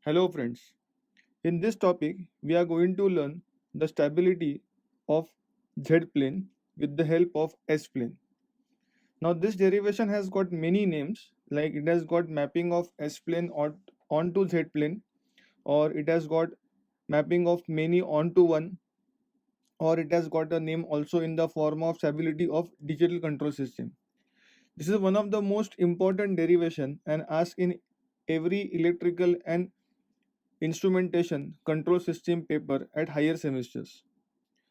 Hello friends, in this topic we are going to learn the stability of z-plane with the help of s-plane. Now this derivation has got many names, like it has got mapping of s-plane onto z-plane, or it has got mapping of many onto one, or it has got a name also in the form of stability of digital control system. This is one of the most important derivation and asked in every electrical and instrumentation control system paper at higher semesters.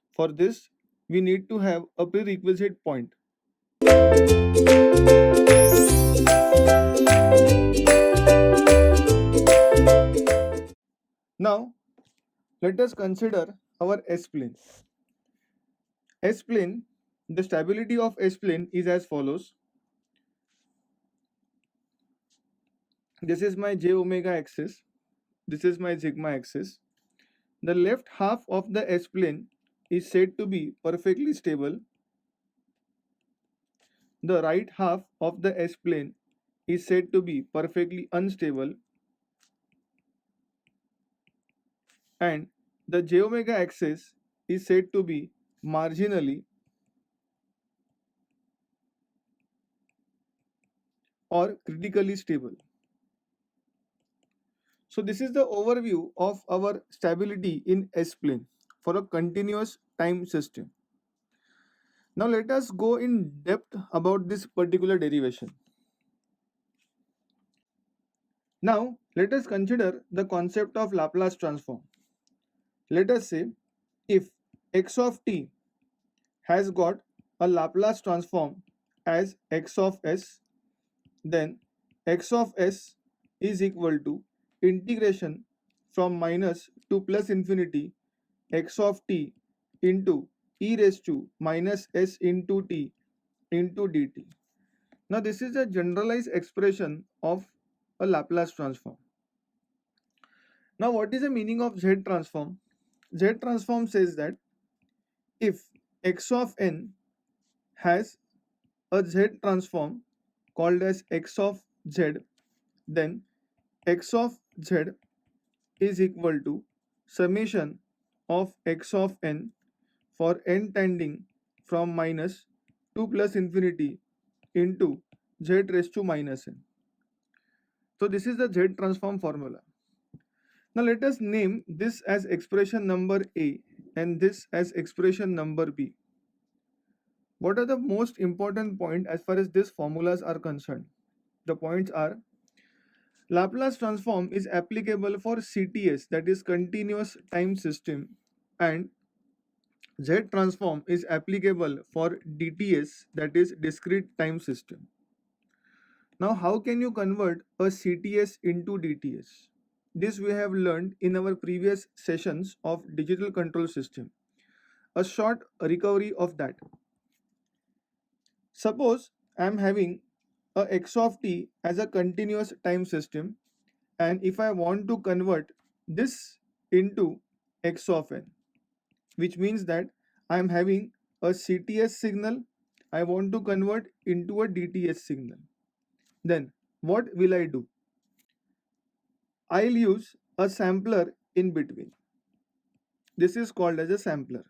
For this, we need to have a prerequisite point. Now, let us consider our S-plane. S-plane, the stability of S-plane is as follows. This is my j omega axis. This is my sigma axis. The left half of the S-plane is said to be perfectly stable. The right half of the S-plane is said to be perfectly unstable, and the j omega axis is said to be marginally or critically stable. So this is the overview of our stability in S-plane for a continuous time system. Now let us go in depth about this particular derivation. Now let us consider the concept of Laplace transform. Let us say if x of t has got a Laplace transform as x of s, then x of s is equal to integration from minus to plus infinity x of t into e raised to minus s into t into dt. Now this is a generalized expression of a Laplace transform. Now what is the meaning of Z transform? Z transform says that if x of n has a Z transform called as x of z, then x of z is equal to summation of x of n for n tending from minus to plus infinity into z raised to minus n. So this is the Z transform formula. Now let us name this as expression number A and this as expression number B. What are the most important points as far as these formulas are concerned? The points are Laplace transform is applicable for CTS, that is continuous time system, and Z transform is applicable for DTS, that is discrete time system. Now how can you convert a CTS into DTS? This we have learned in our previous sessions of digital control system. A short recovery of that. Suppose I am having a x of t as a continuous time system, and if I want to convert this into x of n, which means that I am having a CTS signal, I want to convert into a DTS signal. Then what will I do? I'll use a sampler in between. This is called as a sampler.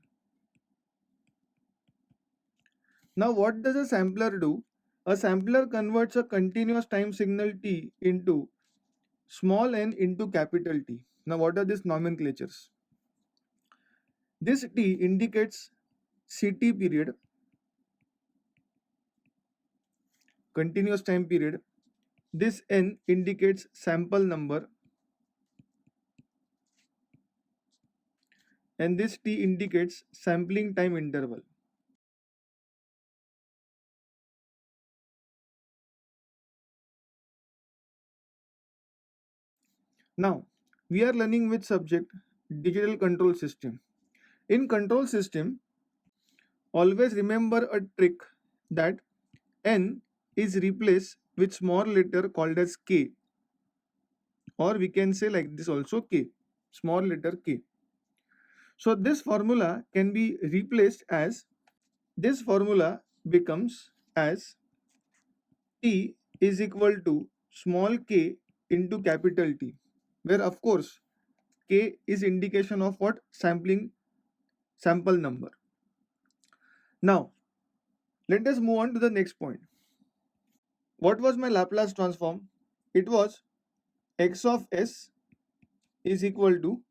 Now what does a sampler do? A sampler converts a continuous time signal t into small n into capital T. Now what are these nomenclatures? This t indicates CT period, continuous time period. This n indicates sample number, and this t indicates sampling time interval. Now we are learning which subject? Digital control system. In control system, always remember a trick that n is replaced with small letter called as k, or we can say like this also k, small letter k. So this formula can be replaced as, this formula becomes as t is equal to small k into capital T. where of course k is indication of what? Sample number. Now let us move on to the next point. What was my Laplace transform? It was x of s is equal to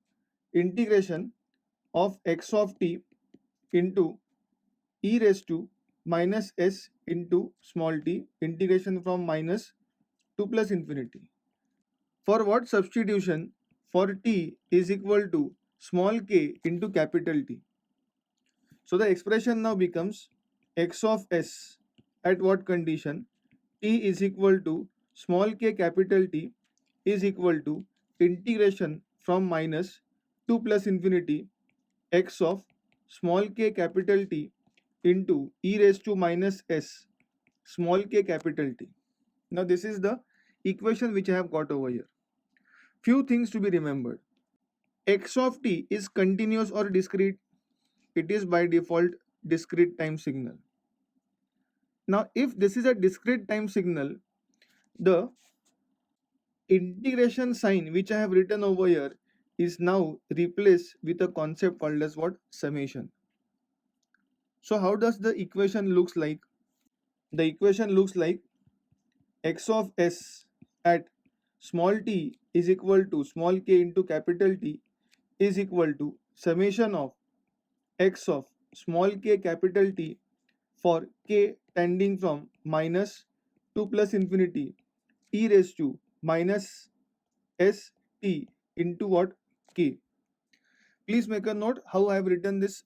integration of x of t into e raised to minus s into small t, integration from minus to plus infinity. For what substitution? For t is equal to small k into capital T. So the expression now becomes x of s at what condition? T is equal to small k capital T is equal to integration from minus to plus infinity x of small k capital T into e raised to minus s small k capital T. Now this is the equation which I have got over here. Few things to be remembered. X of t is continuous or discrete. It is by default discrete time signal. Now if this is a discrete time signal, the integration sign which I have written over here is now replaced with a concept called as what? Summation. So how does the equation looks like? The equation looks like x of s at small t is equal to small k into capital T is equal to summation of x of small k capital T for k tending from minus to plus infinity e raised to minus s t into what? K. Please make a note how I have written this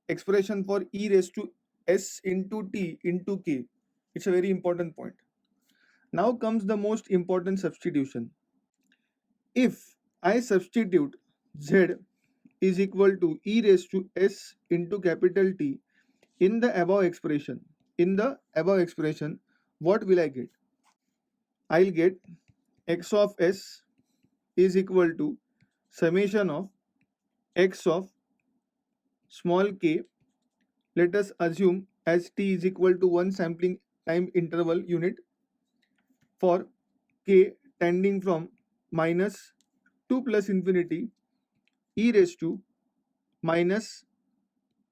expression for e raised to s into t into k. It's a very important point. Now comes the most important substitution. If I substitute z is equal to e raised to s into capital T in the above expression, what will I get? I'll get x of s is equal to summation of x of small k, let us assume as t is equal to 1 sampling time interval unit for k tending from minus to plus infinity e raised to minus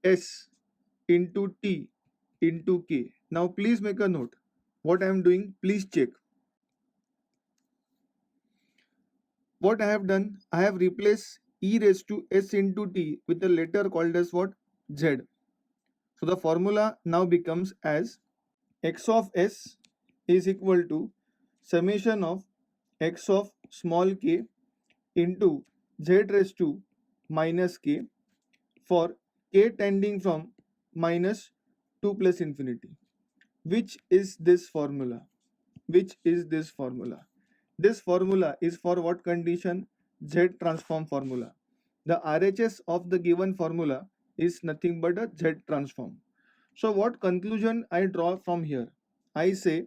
s into t into k. Now please make a note. What I am doing, please check. What I have done, I have replaced e raised to s into t with a letter called as what? Z. So the formula now becomes as x of s is equal to summation of x of small k into z raised to minus k for k tending from minus to plus infinity. Which is this formula? Which is this formula? This formula is for what condition? Z transform formula. The RHS of the given formula is nothing but a Z transform. So what conclusion I draw from here? I say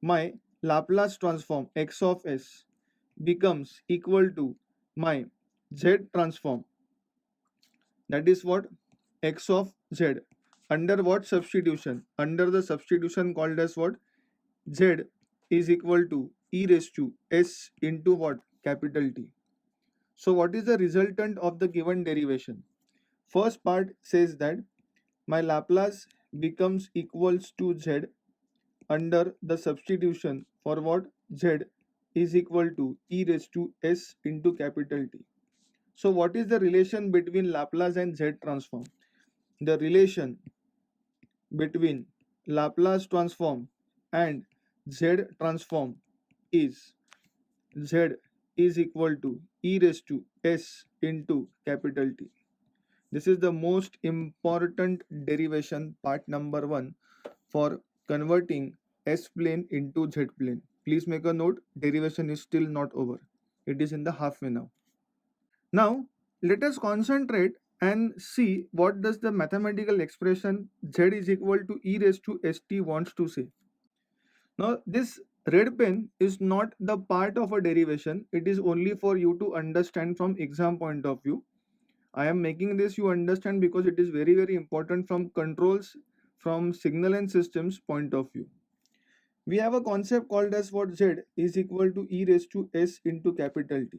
my Laplace transform x of s becomes equal to my Z transform, that is what? X of z, under what substitution? Under the substitution called as what? Z is equal to e raised to s into what? Capital T. So what is the resultant of the given derivation? First part says that my Laplace becomes equals to z under the substitution for what? Z is equal to e raised to s into capital T. So what is the relation between Laplace and Z transform? The relation between Laplace transform and Z transform is Z is equal to e raised to s into capital T. This is the most important derivation, part number 1, for converting S plane into Z plane. Please make a note, derivation is still not over. It is in the halfway now. Now, let us concentrate and see what does the mathematical expression z is equal to e raised to st wants to say. Now, this red pen is not the part of a derivation. It is only for you to understand from exam point of view. I am making this you understand because it is very, very important from controls, from signal and systems point of view. We have a concept called as what? Z is equal to e raised to s into capital T.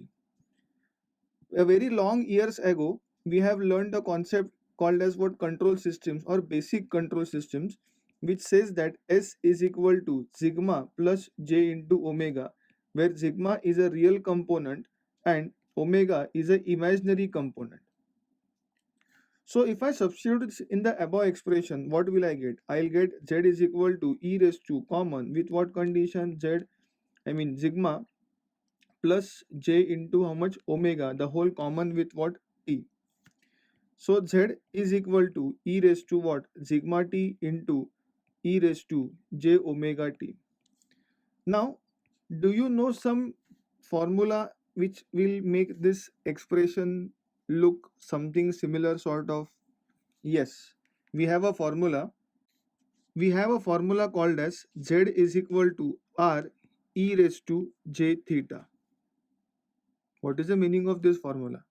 A very long years ago, we have learned a concept called as what control systems or basic control systems, which says that S is equal to sigma plus J into omega, where sigma is a real component and omega is an imaginary component. So if I substitute this in the above expression, what will I get? I'll get Z is equal to e raised to common with what condition? Sigma plus J into how much? Omega, the whole common with what? T. So Z is equal to e raised to what? Sigma T into e raised to j omega t. Now, do you know some formula which will make this expression look something similar sort of? Yes, we have a formula. We have a formula called as Z is equal to R e raised to j theta. What is the meaning of this formula?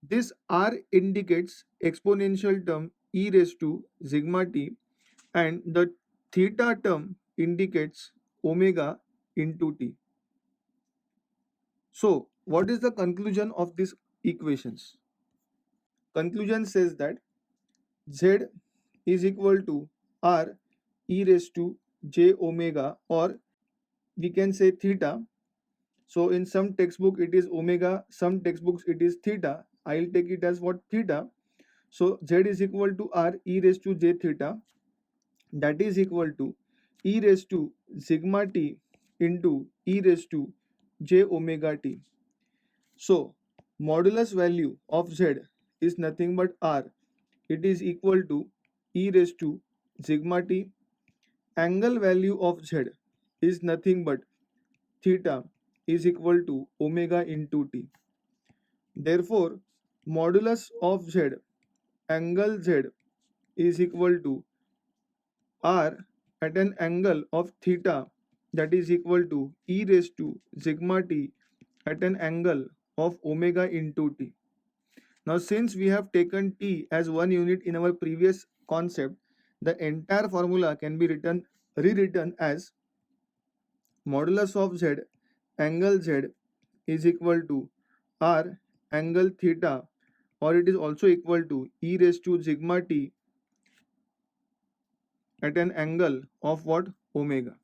This R indicates exponential term e raised to sigma t, and the theta term indicates omega into t. So, what is the conclusion of these equations? Conclusion says that Z is equal to R e raised to j omega, or we can say theta. So in some textbook it is omega, some textbooks it is theta. I'll take it as what? Theta. So Z is equal to R e raised to j theta, that is equal to e raised to sigma t into e raised to j omega t. So modulus value of Z is nothing but R. It is equal to e raised to sigma t. Angle value of Z is nothing but theta is equal to omega into t. Therefore, modulus of Z, angle Z, is equal to R at an angle of theta, that is equal to e raised to sigma t at an angle of omega into t. Now since we have taken t as one unit in our previous concept, the entire formula can be rewritten as modulus of Z, angle Z, is equal to R angle theta, or it is also equal to e raised to sigma t at an angle of what? Omega.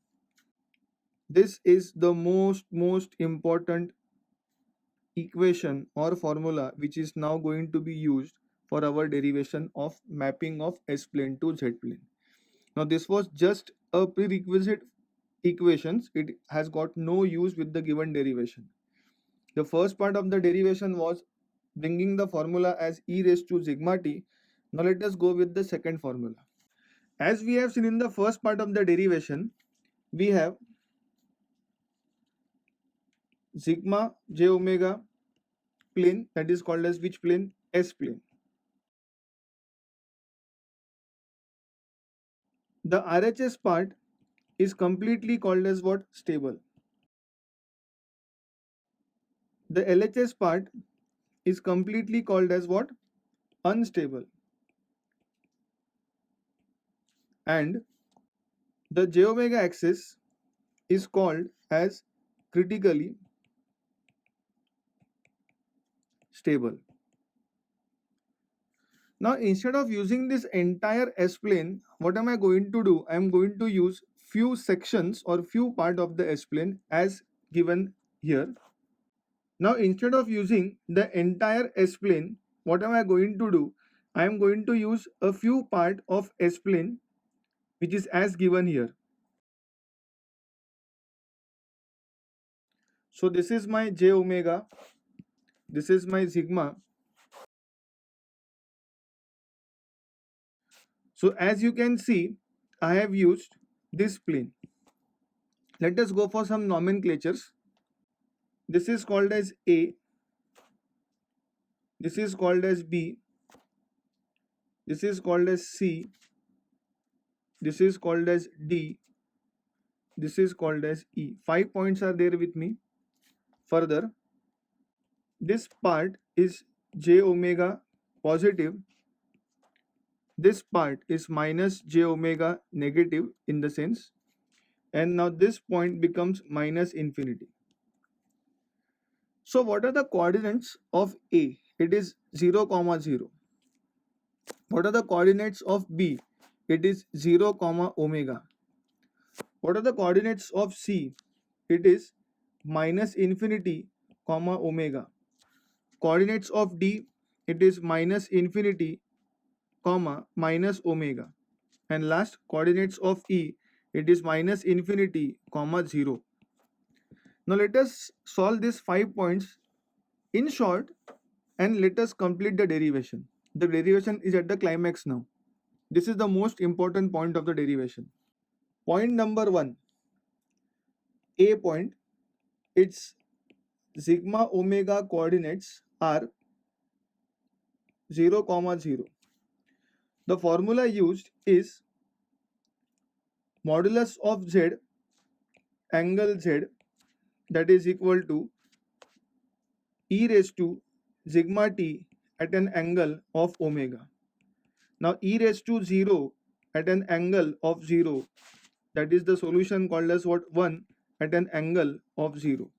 This is the most important equation or formula which is now going to be used for our derivation of mapping of S plane to Z plane. Now this was just a prerequisite equations. It has got no use with the given derivation. The first part of the derivation was bringing the formula as e raised to sigma t. Now let us go with the second formula. As we have seen in the first part of the derivation, we have sigma j omega plane, that is called as which plane? S plane. The RHS part is completely called as what? Stable. The LHS part is completely called as what? Unstable. And the j omega axis is called as critically stable. Now instead of using this entire S plane, what am I going to do? I am going to use few sections or few part of the S plane as given here. Now instead of using the entire S plane, what am I going to do? I am going to use a few part of S plane which is as given here. So this is my j omega, this is my sigma. So as you can see, I have used this plane. Let us go for some nomenclatures. This is called as A, this is called as B, this is called as C, this is called as D, this is called as E. 5 points are there with me. Further, this part is j omega positive, this part is minus j omega negative in the sense, and now this point becomes minus infinity. So what are the coordinates of A? It is 0, comma 0. What are the coordinates of B? It is 0, comma omega. What are the coordinates of C? It is minus infinity, comma omega. Coordinates of D, it is minus infinity, comma minus omega. And last, coordinates of E, it is minus infinity, comma 0. Now let us solve these 5 points in short and let us complete the derivation. The derivation is at the climax now. This is the most important point of the derivation. Point number 1, A point, its sigma omega coordinates are 0, comma 0. The formula used is modulus of z angle z, that is equal to e raised to sigma t at an angle of omega. Now e raised to 0 at an angle of 0, that is the solution called as what, 1 at an angle of 0.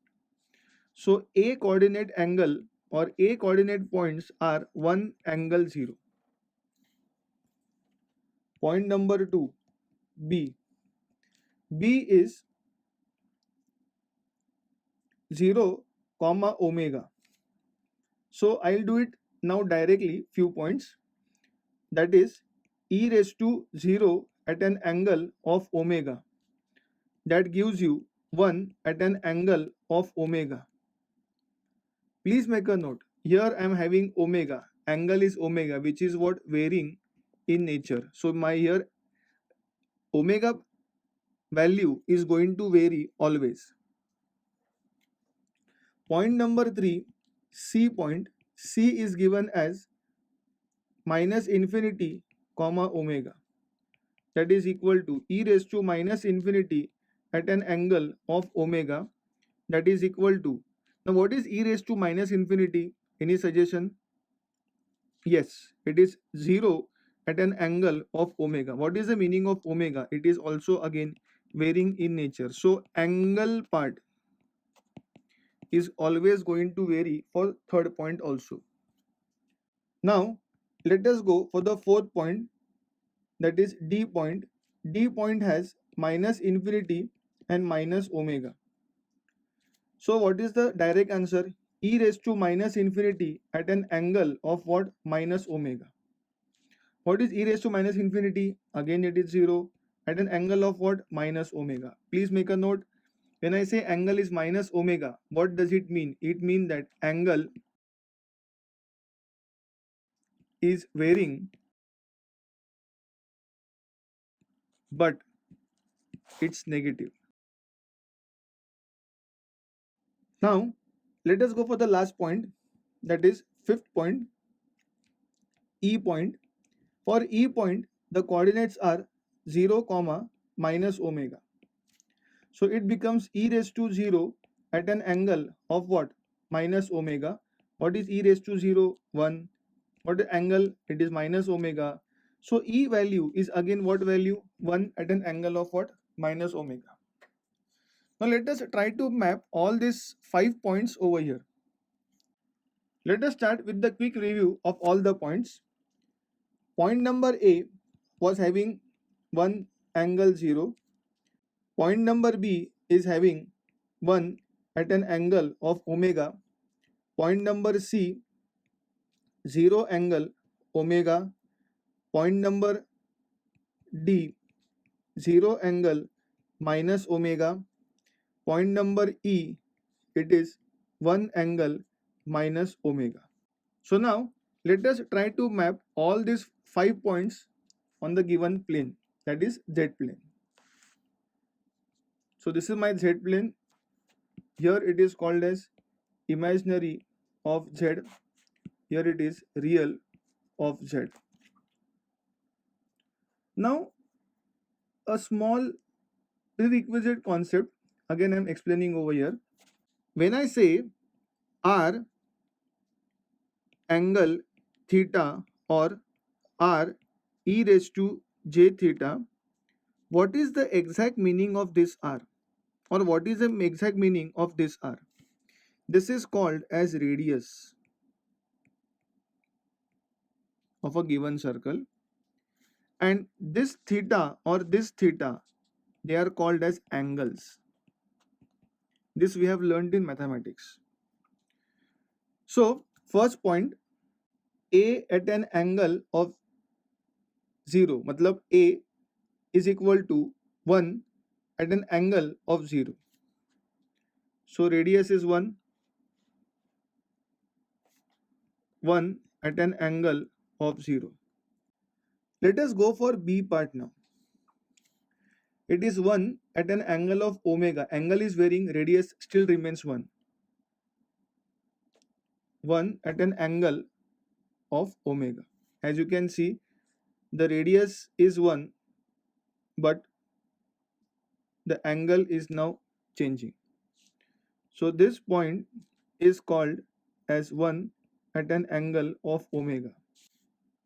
So a coordinate angle or a coordinate points are 1 angle 0. Point number 2, B. B is 0, comma omega. So I'll do it now directly, few points. That is e raised to 0 at an angle of omega. That gives you 1 at an angle of omega. Please make a note. Here I am having omega. Angle is omega, which is what, varying in nature. So my here omega value is going to vary always. Point number 3, C point. C is given as minus infinity, comma omega. That is equal to e raised to minus infinity at an angle of omega. That is equal to, now what is e raised to minus infinity? Any suggestion? Yes, it is 0 at an angle of omega. What is the meaning of omega? It is also again varying in nature. So angle part is always going to vary for third point also. Now let us go for the fourth point, that is D point. D point has minus infinity and minus omega. So what is the direct answer? E raised to minus infinity at an angle of what? Minus omega. What is e raised to minus infinity? Again it is 0 at an angle of what? Minus omega. Please make a note. When I say angle is minus omega, what does it mean? It means that angle is varying, but it's negative. Now let us go for the last point, that is fifth point, E point. For E point, the coordinates are 0, comma minus omega. So it becomes e raised to 0 at an angle of what? Minus omega. What is e raised to 0? 1. What is angle? It is minus omega. So e value is again what value? 1 at an angle of what? Minus omega. Now let us try to map all these 5 points over here. Let us start with the quick review of all the points. Point number A was having 1 angle 0. Point number B is having 1 at an angle of omega. Point number C, 0 angle omega. Point number D, 0 angle minus omega. Point number E, it is 1 angle minus omega. So now let us try to map all these 5 points on the given plane, that is Z plane. So this is my Z plane. Here it is called as imaginary of Z. Here it is real of Z. Now a small prerequisite concept, again I am explaining over here. When I say R angle theta or R e raised to j theta, what is the exact meaning of this R, or what is the exact meaning of this R? This is called as radius of a given circle, and this theta or this theta, they are called as angles. This we have learned in mathematics. So first point, A at an angle of 0, matlab A is equal to 1 at an angle of 0. So radius is 1 at an angle of 0. Let us go for B part now. It is 1 at an angle of omega. Angle is varying, radius still remains 1. 1 at an angle of omega. As you can see, the radius is 1, but the angle is now changing. So this point is called as 1 at an angle of omega.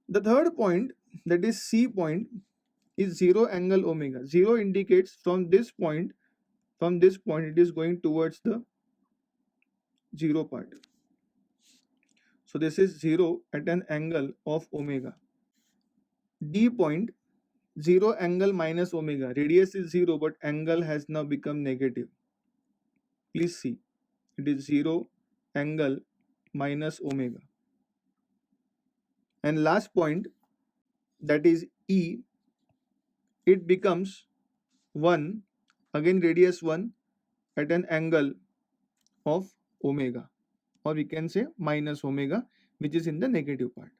The third point, that is C point, is 0 angle omega. 0 indicates from this point it is going towards the 0 part. So this is 0 at an angle of omega. D point, 0 angle minus omega. Radius is 0, but angle has now become negative. Please see, it is 0 angle minus omega. And last point, that is E, it becomes 1, again radius 1 at an angle of omega, or we can say minus omega, which is in the negative part.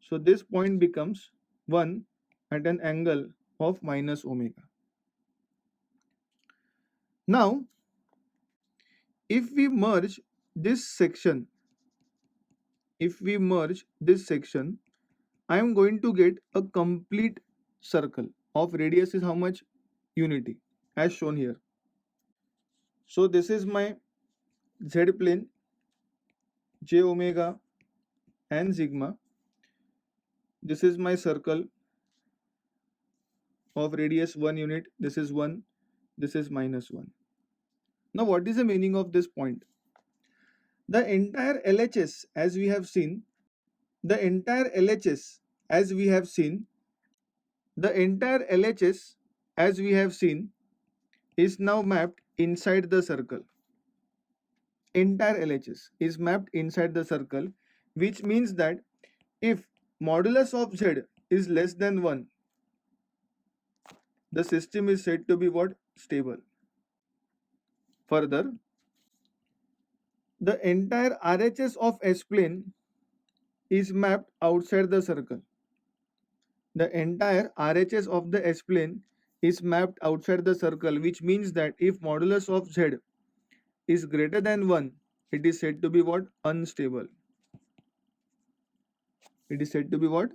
So this point becomes 1 at an angle of minus omega. Now, if we merge this section, I am going to get a complete circle of radius is how much? Unity, as shown here. So this is my z plane, j omega and sigma. This is my circle of radius 1 unit. This is 1, this is minus 1. Now what is the meaning of this point? The entire LHS, as we have seen, the entire LHS as we have seen is now mapped inside the circle. Entire LHS is mapped inside the circle, which means that if modulus of Z is less than 1, the system is said to be what? Stable. Further, the entire RHS of S-plane is mapped outside the circle. The entire RHS of the S-plane is mapped outside the circle, which means that if modulus of Z is greater than 1, it is said to be what? Unstable. It is said to be what?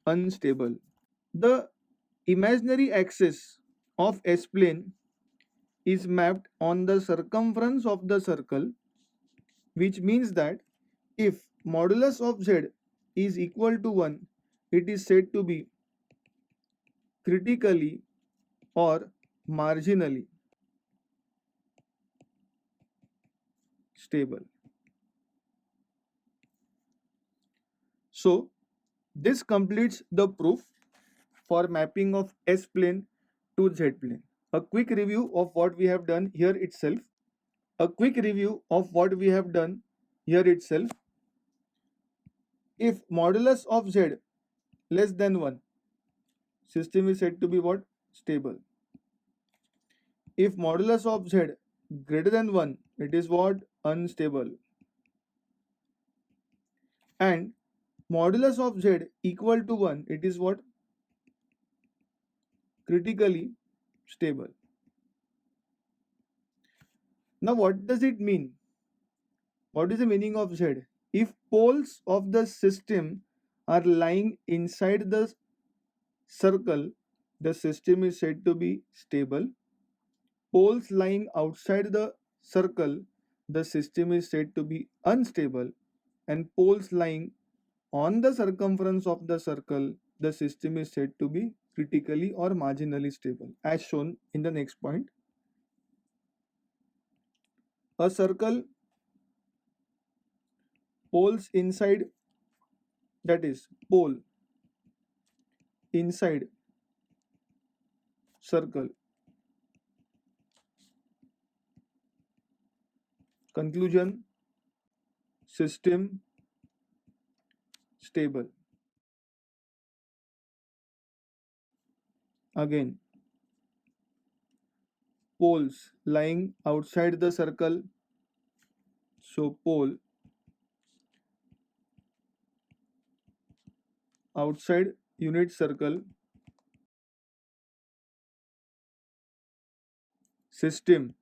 Unstable. The imaginary axis of S-plane is mapped on the circumference of the circle, which means that if modulus of Z is equal to 1, it is said to be critically or marginally stable. So this completes the proof for mapping of S-plane to Z-plane. A quick review of what we have done here itself. If modulus of Z less than 1, system is said to be what? Stable. If modulus of Z greater than 1, it is what? Unstable. And modulus of Z equal to 1, it is what? Critically stable. Now what does it mean? What is the meaning of Z? If poles of the system are lying inside the circle, the system is said to be stable. Poles lying outside the circle, the system is said to be unstable. And poles lying on the circumference of the circle, the system is said to be critically or marginally stable, as shown in the next point. A circle poles inside, that is pole inside circle. Conclusion: system stable. Again, poles lying outside the circle, so pole outside unit circle, system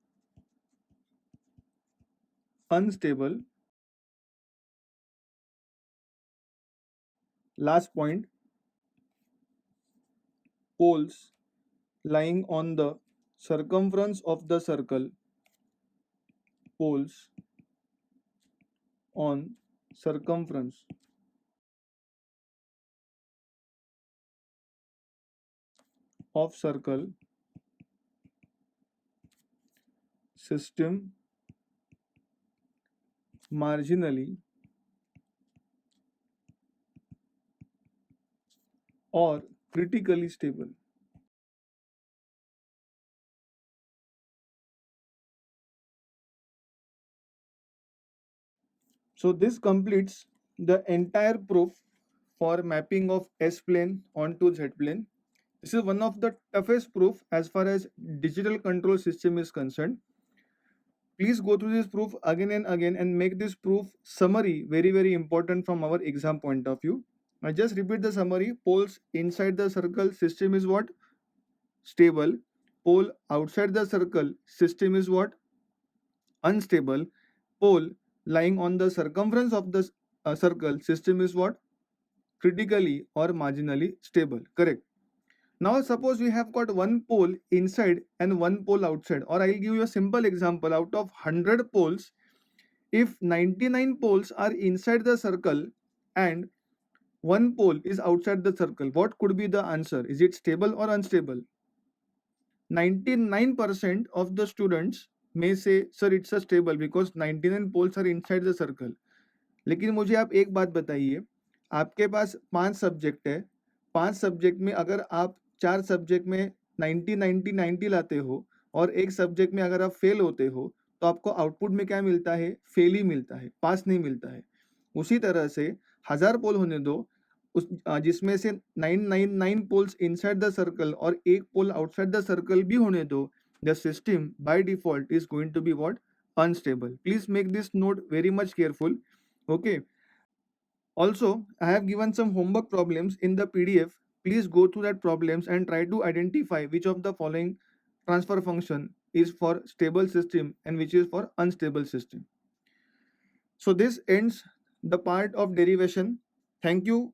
unstable. Last point, poles lying on the circumference of the circle, poles on circumference of circle, system marginally or critically stable. So this completes the entire proof for mapping of S-plane onto Z-plane. This is one of the toughest proof as far as digital control system is concerned. Please go through this proof again and again and make this proof summary very important from our exam point of view. I just repeat the summary. Poles inside the circle, system is what? Stable. Pole outside the circle, system is what? Unstable. Pole lying on the circumference of the circle, system is what? Critically or marginally stable. Correct. Now suppose we have got one pole inside and one pole outside, or I'll give you a simple example. Out of 100 poles, if 99 poles are inside the circle and one pole is outside the circle, what could be the answer? Is it stable or unstable? 99% of the students may say, sir, it's a stable because 99 poles are inside the circle. लेकिन मुझे आप एक बात बताइए, आपके पास 5 subject है, 5 subject में अगर आप 4 सब्जेक्ट में 90 90 90 लाते हो और एक सब्जेक्ट में अगर आप फेल होते हो, तो आपको आउटपुट में क्या मिलता है? फेल ही मिलता है, पास नहीं मिलता है. उसी तरह से 1000 पोल होने दो, जिसमें से 999 पोल्स इनसाइड द सर्कल और एक पोल आउटसाइड द सर्कल भी होने दो, the system by default is going to be what? Unstable. Please make this note very much careful. Okay. Also, I have given some homework problems in the PDF. Please go through that problems and try to identify which of the following transfer function is for stable system and which is for unstable system. So this ends the part of derivation. Thank you